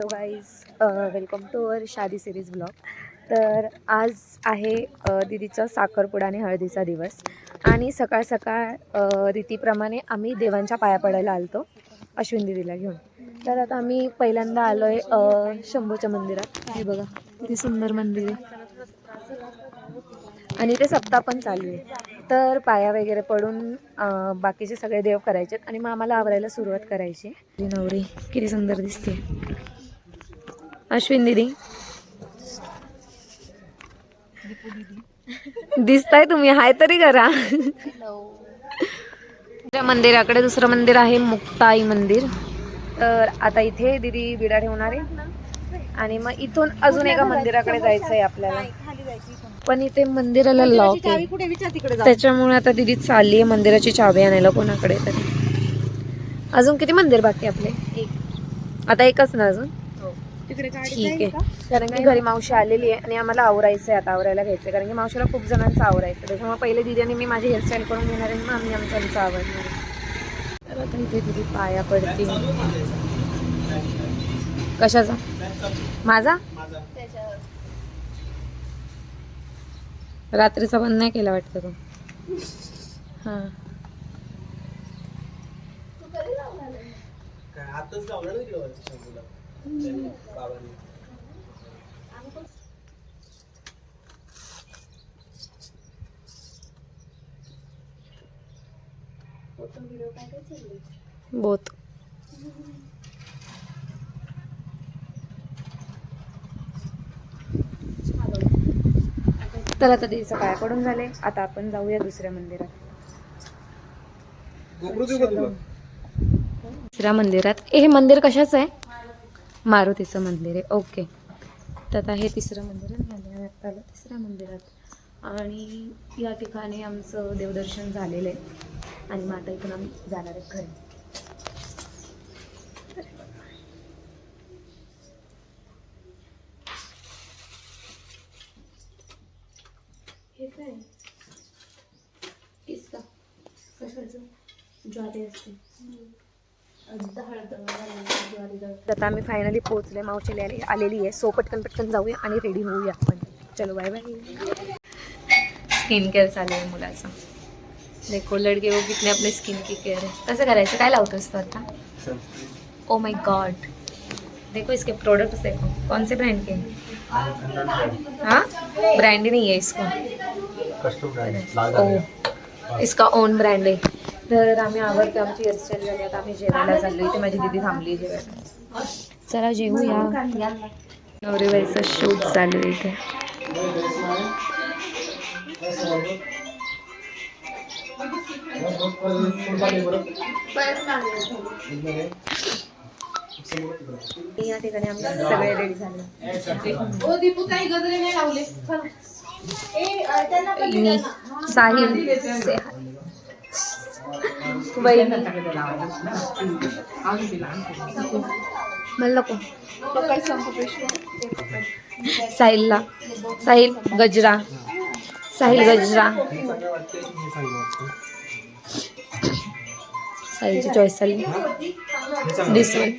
Hello guys, welcome to our shaadi series blog. तर आज आहे दीदीचा साखरपुडा आणि हळदीचा दिवस आणि सकाळ सकाळ रीतीप्रमाणे आम्ही देवांच्या पाया पडायला आलतो अश्विन दीदीला घेऊन. तर आता आम्ही पहिल्यांदा आलो आहे शंभूच्या मंदिरात. हे बघा किती सुंदर मंदिर आहे आणि ते सप्ताह पण चालू आहे. तर पाया वगैरे पडून बाकीचे सगळे देव करायचे आणि मग आम्हाला आवरायला सुरुवात करायची. नवरी किती सुंदर दिसते अश्विन दीदी. दिसताय तुम्ही, हाय तरी करा. मंदिराकडे दुसरं मंदिर आहे मुक्ताई मंदिर. तर आता इथे दीदी विडा ठेवणार आहे आणि मग इथून अजून एका मंदिराकडे जायचं आहे आपल्याला. पण इथे मंदिराला लॉक आहे त्याच्यामुळे आता दीदी चालली आहे मंदिराची चावी आणायला कोणाकडे तरी. अजून किती मंदिर बाकी आपले? आता एकच ना अजून? ठीक आहे. कारण की घरी मावशी आलेली आहे आणि आम्हाला आवरायचं आहे. आता आवरायला घ्यायचं आहे कारण की मावशीला खूप जणांचं आवरायचं. त्याच्यामुळे पहिले दीदी आणि मी माझी हेअरस्टाईल करून घेणार आहे, मग आम्ही आमचं आवडणार. तर आता इथे दीदी पाया पडते. कशाचा? माझा रात्रीचा बंद नाही केला वाटतं तो. हां बहुत. तर आता दीदीचा पाया पडून झाले. आता आपण जाऊया दुसऱ्या मंदिरात. दुसऱ्या मंदिरात हे मंदिर कशाचं आहे? मारुतीचं मंदिर आहे. ओके. तर आता हे तिसरं मंदिर आहे. आलं तिसऱ्या मंदिरात आणि या ठिकाणी आमचं देवदर्शन झालेलं आहे आणि मग आता इथून आम्ही जाणार आहे घरी. हे काय किसका कशाचं ज्वारी असते. आता आम्ही फायनली पोहोचले. मावशी आलेली आहे. सो पटकन पटकन जाऊया आणि रेडी होऊया आपण. चलो बाय बाय. स्किन केअर चालू आहे मुलाचं. देखो लड़के वो कितने अपने स्किन की केअर है. कसं करायचं? काय लावतोस तू आता? ओ माय गॉड, देखो इसके प्रोडक्ट्स देखो. कौन से ब्रांड के? हाँ, ब्रांड ही नहीं है इसको. ओ, इसका ओन ब्रँड आहे. तर आम्ही आवडते. आमची हेअरस्टाईल झाली. आता आम्ही जेवायला चाललो. इथे माझी दीदी थांबली जेवायला. चला जेवूया. नवरीबाईचं शूट चालू आहे इथे. या ठिकाणी आम्ही सगळे रेडी झाले. साहिल मला नको. साहिलला साहिल गजरा. साहिल गजरा. साहिलची चॉईस झाली. दिस वन.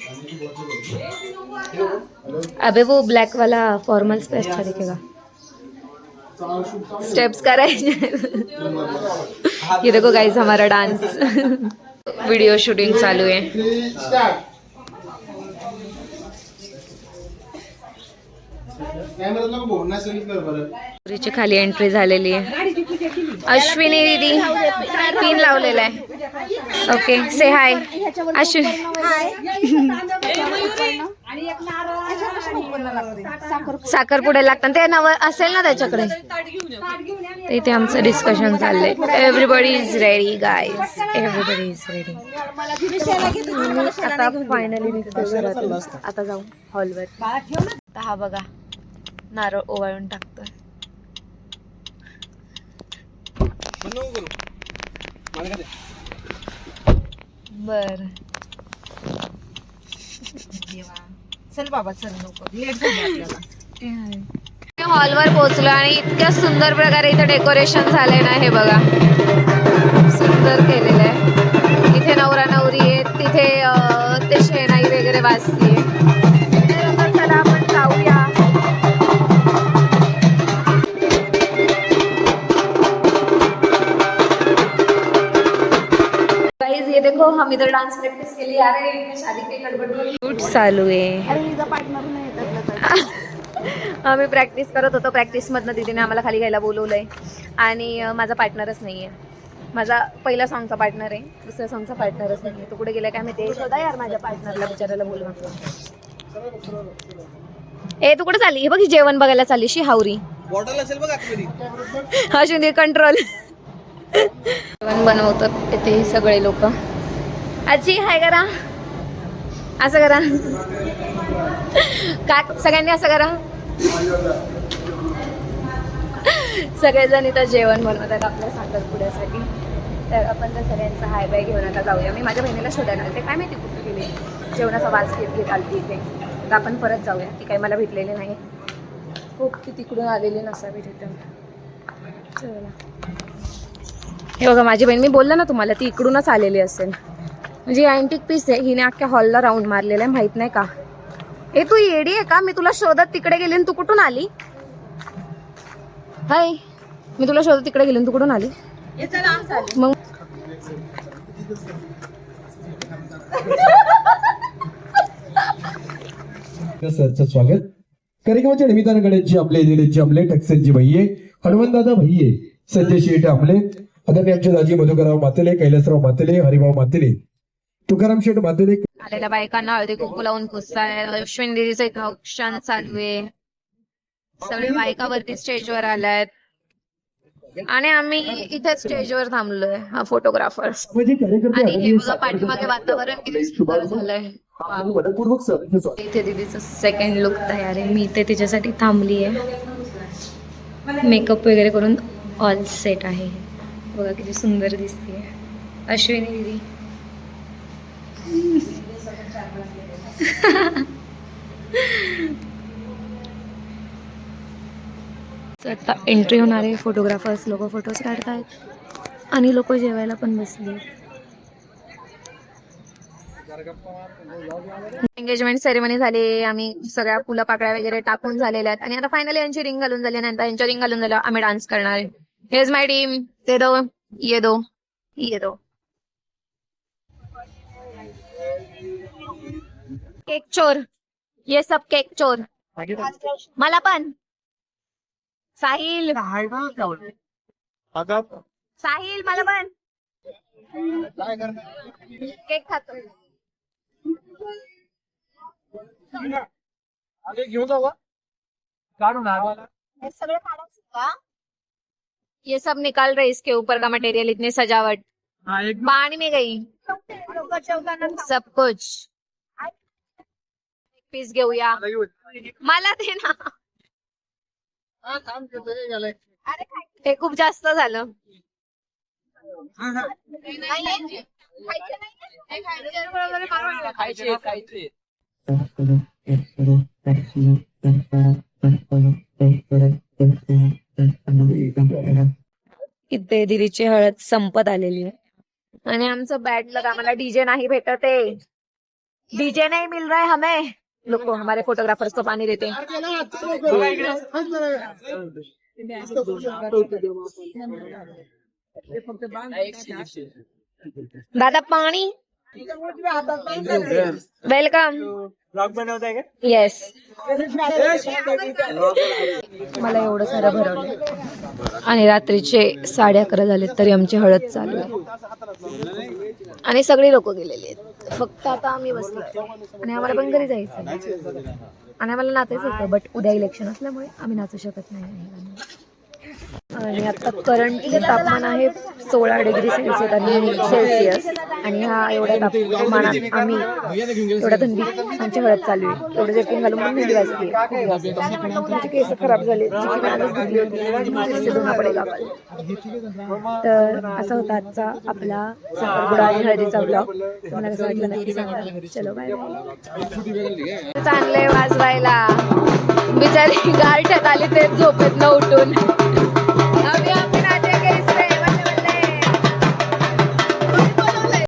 अबे वो ब्लैक वाला फॉर्मल्स पे अच्छा दिखेगा. स्टेप्स करायचे. ये देखो गाइस हमारा डांस. वीडियो शूटिंग चालू है. पुरीची खाली एंट्री झालेली आहे. अश्विनी दीदी पिन लावलेला आहे. ओके, से हाय अश्विनी. साखरपुडे लागतात ते नव असेल ना त्याच्याकडे. इथे आमचं डिस्कशन चाललंय. Everybody is ready guys, everybody is ready. आता फायनली निघतो घरातून. आता जाऊ हॉलवर. हा बघा नारळ ओवाळून टाकतोय. बर चल बाबा, चल नको लेट झाली आपल्याला. हॉलवर पोहोचलो आणि इतक्या सुंदर प्रकारे इथे डेकोरेशन झालंय ना. हे बघा सुंदर केलेलं आहे. इथे नवरा नवरी आहे. तिथे ते शेणाई वगैरे वाजतीये. हम इधर डांस प्रैक्टिस के लिए आ रहे हैं, शादी के गडबड शूट चालू आहे. आम्ही प्रॅक्टिस करत होतो. प्रॅक्टिसमधनं दीदीने आम्हाला खाली घ्यायला बोलवलंय आणि माझा पार्टनरच नाही आहे. माझा पहिला सॉंगचा पार्टनर आहे, दुसऱ्या सॉंगचा पार्टनरच नाही आहे. तो कुठे गेला काय माहिती. शोधा यार माझ्या पार्टनरला, बिचारायला बोलू नका. ए तू कुठे चालली? हे बघ जेवण बघायला चालली शी हावरी. हा शिंदे कंट्रोल. जेवण बनवतात इथे सगळे लोक. आजी हाय करा, असं करा का, सगळ्यांनी असं करा. सगळेजण इथं जेवण बनवतात आपल्या साखरपुड्यासाठी. तर आपण तर सगळ्यांचा हाय बाय घेऊन आता जाऊया. मी माझ्या बहिणीला शोधायला आले, काय माहिती कुठे गेले. जेवणाचा वास घेत आलती इथे. तर आपण परत जाऊया. ती काही मला भेटलेली नाही. खूप ती तिकडून आलेली नसावी तिथं. चला हे बघा माझी बहीण, मी बोललं ना तुम्हाला, ती इकडूनच आलेली असेल. म्हणजे अँटिक पीस आहे. हिने अख्ख्या हॉलला राऊंड मारलेला आहे, माहित नाही का. ए तू येडी आहे का? मी तुला शोधत तिकडे गेले आणि तू कुठून आली? हाय, मी तुला शोधत तिकडे गेले आणि तू कुठून आली? मग सरचं स्वागत. कार्यक्रमाच्या निमित्तानं गणेशजी आमले, दिलीपजी आमले, टक्सनजी भैये, हनुमंतदादा भैये, संजय शेठ आमले, आदरणीय आमचे दाजी मधुकरराव मातेले, कैलासराव मातेले, हरिभाऊ मातेले, तुकाराम शेठ मातेले. आलेल्या बायकांना हळदी कुंकू लावून पुसताय. अश्विन दिदीचं इथं औक्षण चालू आहे. सगळे बायकावरती स्टेजवर आल्यात आणि आम्ही इथे स्टेजवर थांबलोय. हा फोटोग्राफर आणि हे बघा पाठीमागे वातावरण किती सुंदर झालंय. इथे दीदीचं सेकंड लुक तयार आहे. मी इथे तिच्यासाठी थांबली आहे. मेकअप वगैरे करून ऑल सेट आहे. बघा किती सुंदर दिसते अश्विनी दीदी. आता एंट्री होणार आहे. फोटोग्राफर्स लोक फोटोज काढतायत आणि लोक जेवायला पण बसले. एंगेजमेंट सेरेमनी झाली. आम्ही सगळ्या फुलं पाकळ्या वगैरे टाकून झालेल्या आहेत आणि आता फायनली यांची रिंग घालून झाली. नंतर यांच्या रिंग घालून झालं आम्ही डान्स करणार आहे. हेज माय टीम, ते दो, ये दो, ये दो. केक चोर, ये सब केक चोर. मला पण साहिल, साहिल मला पण केक खातोय. घेऊन जाऊ काढून सगळं काढायचं का? ये सब निकाल रहे इसके ऊपर का मटेरियल, इतने सजावट पानी में गई सब कुछ. एक पीस घेऊया, मला दे ना. हे खूप जास्त झालं. इथे दिदीची हळद संपत आलेली आहे आणि आमचं बॅड लग, आम्हाला डीजे नाही भेटत आहे. डीजे नाही मिल रहा है हमें. लोग हमारे फोटोग्राफर्स को पानी देते हैं. दादा पाणी. वेलकम. येस. मला एवढं सारं भरवलं आणि रात्रीचे 11:30 झाले तरी आमची हळद चालू आहे आणि सगळी लोक गेलेली आहेत. फक्त आता आम्ही बसलो आणि आम्हाला पण घरी जायचं आणि आम्हाला नाचायचं होतं. बट उद्या इलेक्शन असल्यामुळे आम्ही नाचू शकत नाही. आणि आता करंटली तापमान आहे 16 डिग्री सेल्सिअस आणि हा एवढ्या तापमानात आम्ही एवढ्या थंडीत आमची हळद चालू आहे. एवढं जॅकेट घालून पण थंडी वाजते. माझे केस खराब झाले, आजच धुतली होती, धुणं पडेल आपण. तर असा होता आजचा आपला साखरपुडा आणि हळदीचा ब्लॉग. तुम्हाला कसं वाटलं नक्की सांगा. चलो बाय बाय. चांगले वाजवायला बिचारी गारठ्यात आली ते झोपेत न उठून.